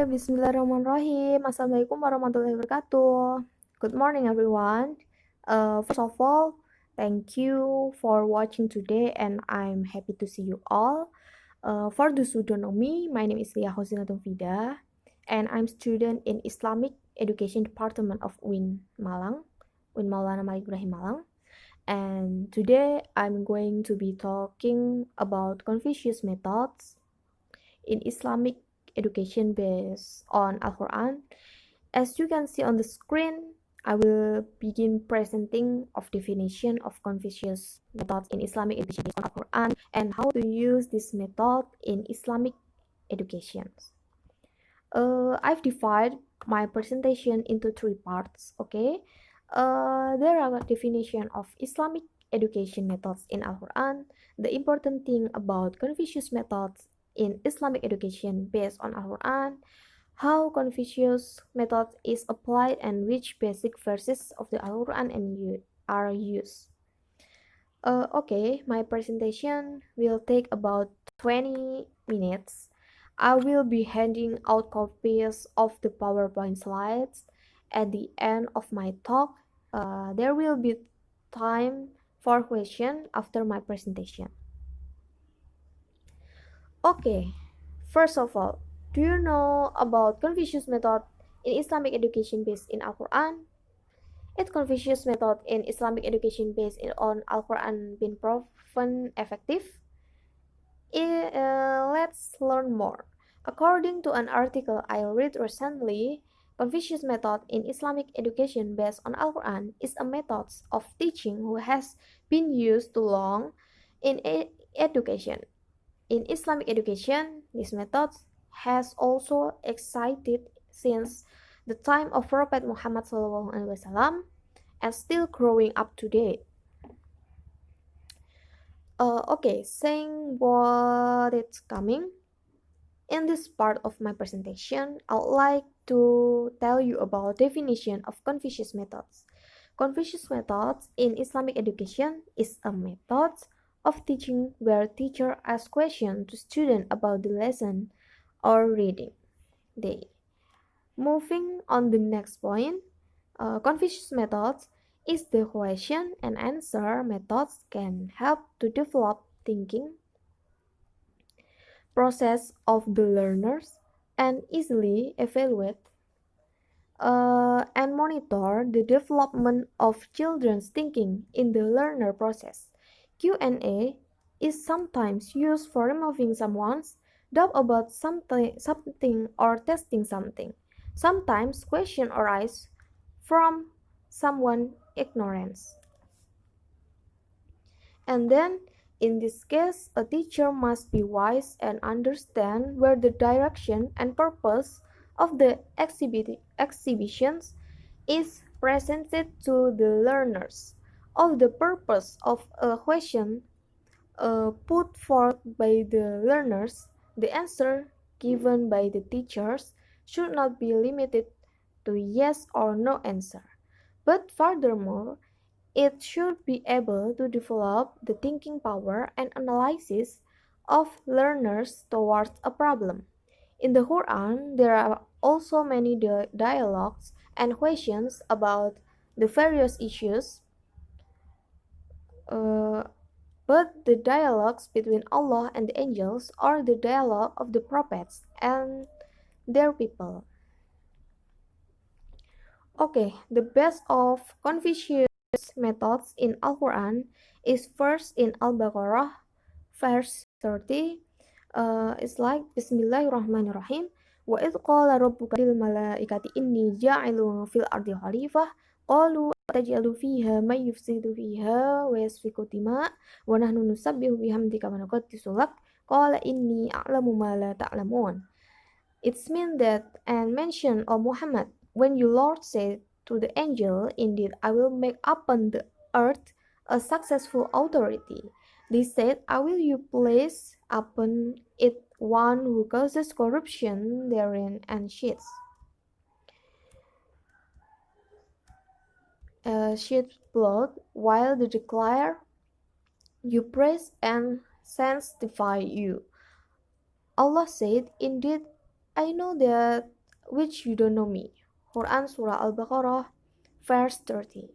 Bismillahirrahmanirrahim. Assalamualaikum warahmatullahi wabarakatuh. Good morning, everyone. First of all, thank you for watching today, and I'm happy to see you all. For those who don't know me, my name is Khozinatul Mufida, and I'm student in Islamic Education Department of UIN Malang, UIN Maulana Malik Ibrahim Malang. And today I'm going to be talking about Confucius methods in Islamic education based on Al-Quran. As you can see on the screen, I will begin presenting of definition of Confucius methods in Islamic education based on Al-Quran and how to use this method in Islamic education. I've divided my presentation into 3 parts, okay? There are a definition of Islamic education methods in Al-Quran, the important thing about Confucius methods in Islamic education based on Al-Quran, how Confucius method is applied and which basic verses of the Al-Quran are used. Okay, my presentation will take about 20 minutes. I will be handing out copies of the PowerPoint slides. At the end of my talk, there will be time for questions after my presentation. Okay, first of all, do you know about Confucius method in Islamic education based in Al-Quran? Is Confucius method in Islamic education based on Al-Quran been proven effective? Let's learn more. According to an article I read recently, Confucius method in Islamic education based on Al-Quran is a method of teaching who has been used too long in education. In Islamic education, this method has also existed since the time of Prophet Muhammad SAW and still growing up to date. Okay, saying what it's coming. In this part of my presentation, I would like to tell you about definition of Confucius methods. Confucius methods in Islamic education is a method of teaching where teacher asks questions to students about the lesson or reading. Moving on the next point, Confucius methods is the question and answer methods can help to develop thinking process of the learners and easily evaluate and monitor the development of children's thinking in the learner process. Q&A is sometimes used for removing someone's doubt about something or testing something. Sometimes questions arise from someone's ignorance. And then, in this case, a teacher must be wise and understand where the direction and purpose of the exhibitions is presented to the learners. Of the purpose of a question put forth by the learners, the answer given by the teachers should not be limited to yes or no answer, but furthermore, it should be able to develop the thinking power and analysis of learners towards a problem. In the Quran, there are also many dialogues and questions about the various issues, but the dialogues between Allah and the angels are the dialogue of the prophets and their people. Okay, the best of Confucius methods in Al-Quran is first in Al-Baqarah, verse 30. It's like Bismillahirrahmanirrahim. Wa idh qala rabbuka lil malaikati inni ja'ilun fil ardi khalifah qalu taj'alu fiha may yufsidu fiha wa yasfiku dima wa nahnu nusabbihu bihamdika wa nuqaddisu lak qala inni a'lamu ma la ta'lamun. It's mean that and mention, O Muhammad, when your Lord said to the angel, indeed I will make upon the earth a successful authority. They said, I will you place upon it one who causes corruption therein and sheds blood, while they declare, you praise and sanctify you. Allah said, indeed I know that which you don't know me. Quran Surah Al-Baqarah, verse 30.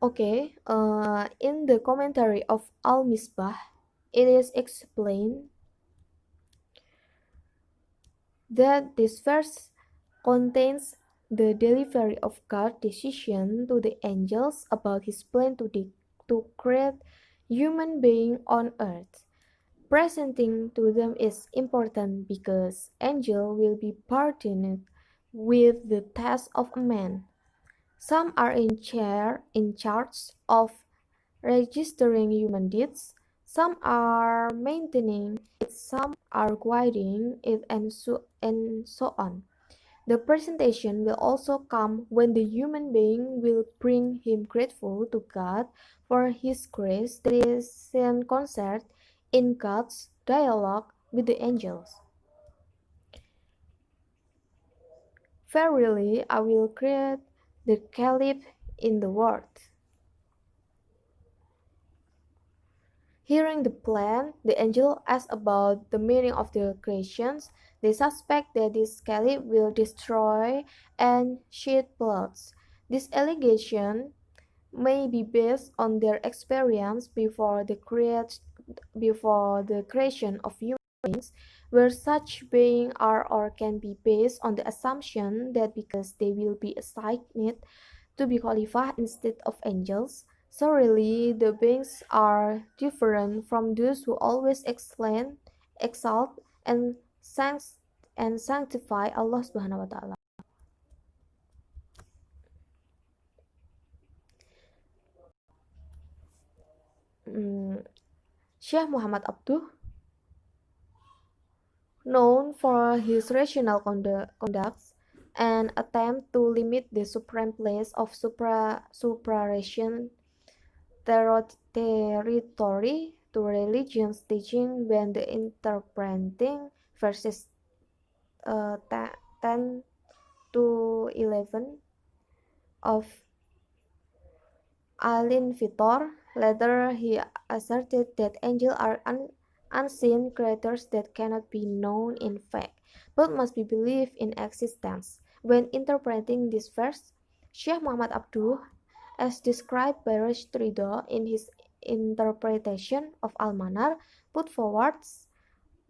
Okay, in the commentary of Al-Misbah, it is explained that this verse contains the delivery of God's decision to the angels about his plan to create human being on earth. Presenting to them is important because angel will be burdened with the task of a man. Some are in charge of registering human deeds, some are maintaining it, some are guiding it, and so on. The presentation will also come when the human being will bring him grateful to God for his grace that is in concert in God's dialogue with the angels. Verily, I will create the caliph in the world. Hearing the plan, the angel asks about the meaning of the creations. They suspect that this caliph will destroy and shed blood. This allegation may be based on their experience before the creation of human beings, where such beings are or can be based on the assumption that because they will be assigned to be qualified instead of angels. So really, the beings are different from those who always exalt, and sanctify Allah Subhanahu wa Ta'ala. Mm, Syekh Muhammad Abduh, known for his rational conducts and attempt to limit the supreme place of supra-ration territory to religion's teaching when the interpreting verses 10 to 11 of Al-Infitor. Later, he asserted that angels are unseen creatures that cannot be known in fact, but must be believed in existence. When interpreting this verse, Syekh Muhammad Abduh, as described by Rashid Ridho in his interpretation of Al-Manar, put forward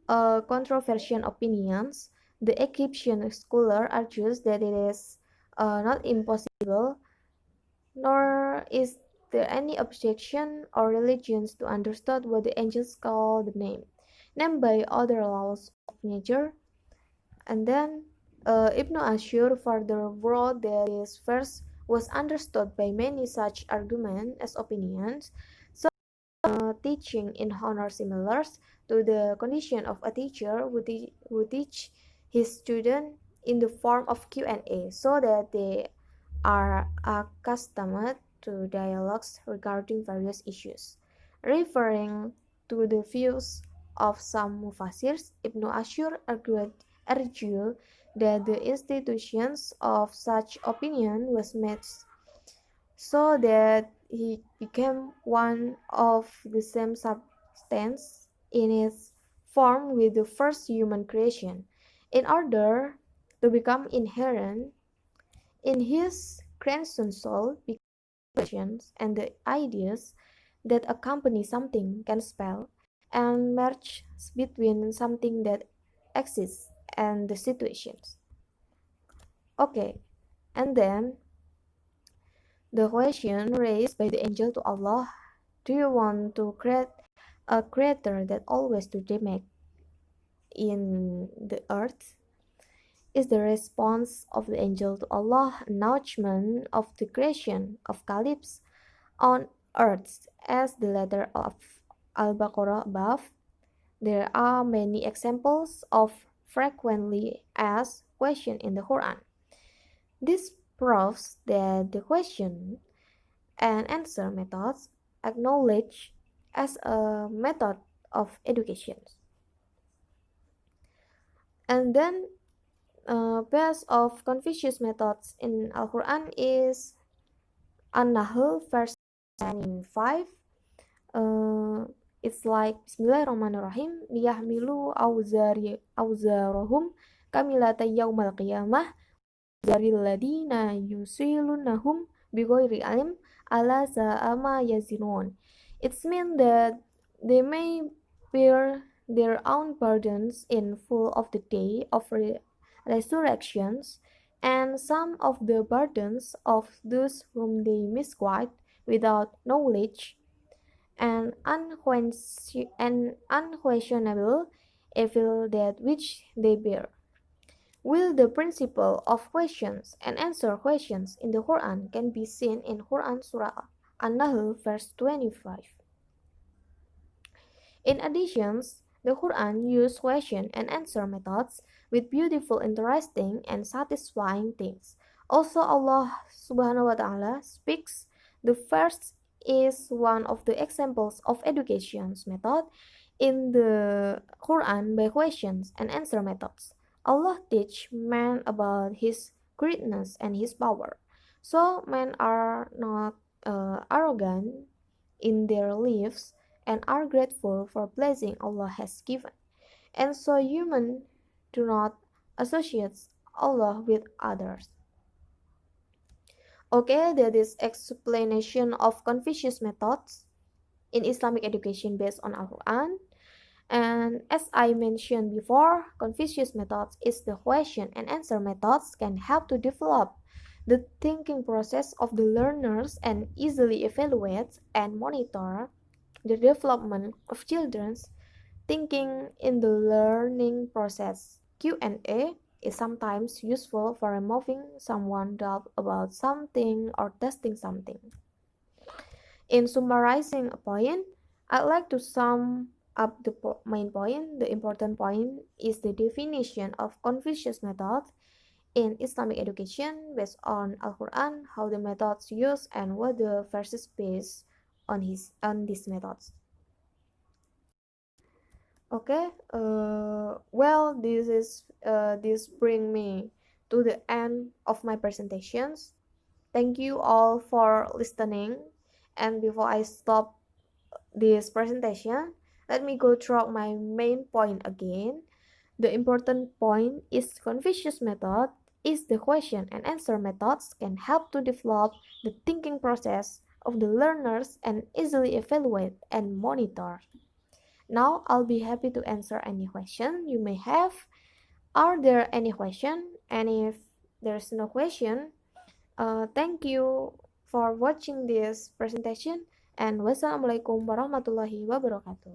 controversial opinions. The Egyptian scholar argues that it is not impossible, nor is there any objection or religions to understand what the angels call the name, named by other laws of nature. And then Ibn Ashur further wrote that this verse was understood by many such arguments as opinions, so teaching in honor similar to the condition of a teacher who teach his student in the form of Q&A, so that they are accustomed to dialogues regarding various issues. Referring to the views of some Mufassirs, Ibn Ashur argued that the institutions of such opinion was made so that he became one of the same substance in its form with the first human creation, in order to become inherent in his grandson's soul, because and the ideas that accompany something can spell and merge between something that exists and the situations. Okay, and then the question raised by the angel to Allah, do you want to create a creator that always to make in the earth? Is the response of the angel to Allah announcement of the creation of caliphs on earth, as the letter of Al-Baqarah above. There are many examples of frequently asked questions in the Quran. This proves that the question and answer methods acknowledged as a method of education. And then base of Confucius methods in Al-Quran is An-Nahl verse 95. It's like Bismillahirrahmanirrahim liyahmilu awzarahum kamilata yaumal qiyamah zaril ladina yusilunahum bighairi ilm ala sa'ama yazinun. It means that they may bear their own burdens in full of the day of resurrections, and some of the burdens of those whom they misguide without knowledge, and unquestionable evil that which they bear. Will the principle of questions and answer questions in the Quran can be seen in Quran Surah An-Nahl verse 25. In addition, the Quran uses question and answer methods with beautiful, interesting, and satisfying things. Also, Allah subhanahu wa ta'ala speaks. The first is one of the examples of education's method in the Quran by questions and answer methods. Allah teach man about his greatness and his power. So men are not arrogant in their lives and are grateful for blessing Allah has given. And so humans do not associate Allah with others. Okay, that is explanation of Confucius methods in Islamic education based on Al-Quran. And as I mentioned before, Confucius methods is the question and answer methods can help to develop the thinking process of the learners and easily evaluate and monitor the development of children's thinking in the learning process. Q&A is sometimes useful for removing someone's doubt about something or testing something. In summarizing a point, I'd like to sum up the main point. The important point is the definition of Confucius method in Islamic education based on Al-Quran, how the methods used and what the verses based on these methods. Okay, well, this bring me to the end of my presentations. Thank you all for listening. And before I stop this presentation, let me go through my main point again. The important point is Confucius method is the question and answer methods can help to develop the thinking process of the learners and easily evaluate and monitor. Now I'll be happy to answer any question you may have. Are there any question? And if there's no question, thank you for watching this presentation, and wassalamualaikum warahmatullahi wabarakatuh.